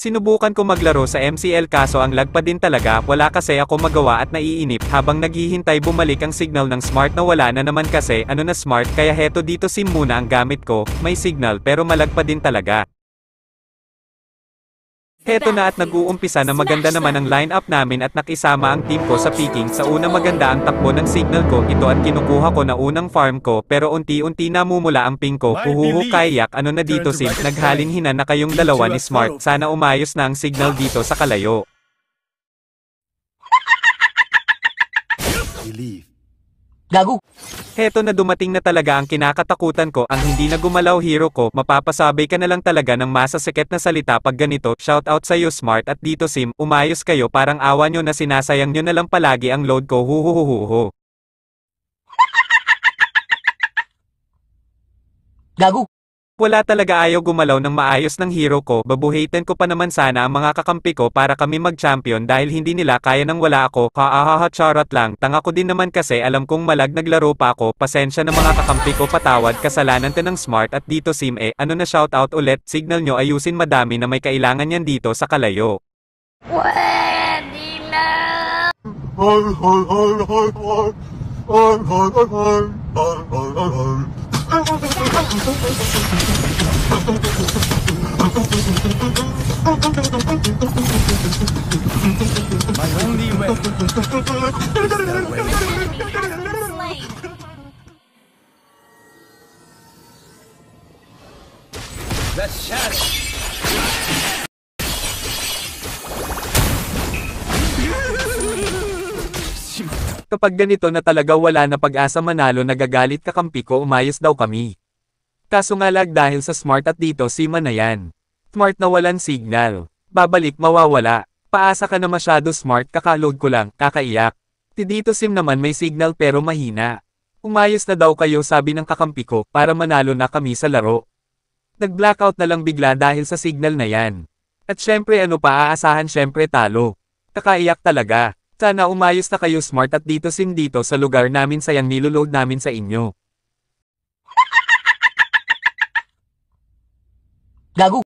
Sinubukan ko maglaro sa MCL kaso ang lag pa din talaga, wala kasi ako magawa at naiinip habang naghihintay bumalik ang signal ng smart na wala na naman kasi ano na smart kaya heto dito SIM muna ang gamit ko, may signal pero malag pa din talaga. Heto na at nag-uumpisa na maganda naman ang line-up namin at nakisama ang team ko sa picking. Sa una maganda ang takbo ng signal ko, ito at kinukuha ko na unang farm ko pero unti-unti namumula ang ping ko. Huhuhu kayak ano na dito SIM, naghaling hina na kayong dalawa ni Smart, sana umayos na ang signal dito sa kalayo. Gago. Heto na dumating na talaga ang kinakatakutan ko, ang hindi na gumalaw hero ko, mapapasabay ka na lang talaga ng masasikip na salita pag ganito, shoutout sa iyo Smart at dito SIM, umayos kayo parang awa nyo na sinasayang nyo na lang palagi ang load ko huhuhuhuhu. Gago. Wala talaga ayaw gumalaw ng maayos ng hero ko, babuhitin ko pa naman sana ang mga kakampi ko para kami mag-champion dahil hindi nila kaya nang wala ako, kaahaha charot lang, tanga ko din naman kasi alam kong malag naglaro pa ako, pasensya na mga kakampi ko patawad kasalanan to ng Smart at dito SIM ano na shoutout ulit, signal nyo ayusin madami na may kailangan yan dito sa kalayo. Pwede na! My only way is the way. The shadow. Kapag ganito na talaga wala na pag-asa manalo, nagagalit kakampi ko, umayos daw kami. Kaso nga lag dahil sa Smart at dito SIM na yan. Smart na walan signal. Babalik mawawala. Paasa ka na masyado Smart, kakaload ko lang, kakaiyak. Dito SIM naman may signal pero mahina. Umayos na daw kayo sabi ng kakampi ko para manalo na kami sa laro. Nag-blackout na lang bigla dahil sa signal na yan. At syempre ano pa aasahan, syempre talo. Kakaiyak talaga. Sana umayos na kayo Smart at dito SIM dito sa lugar namin, sayang niloload namin sa inyo. Gago.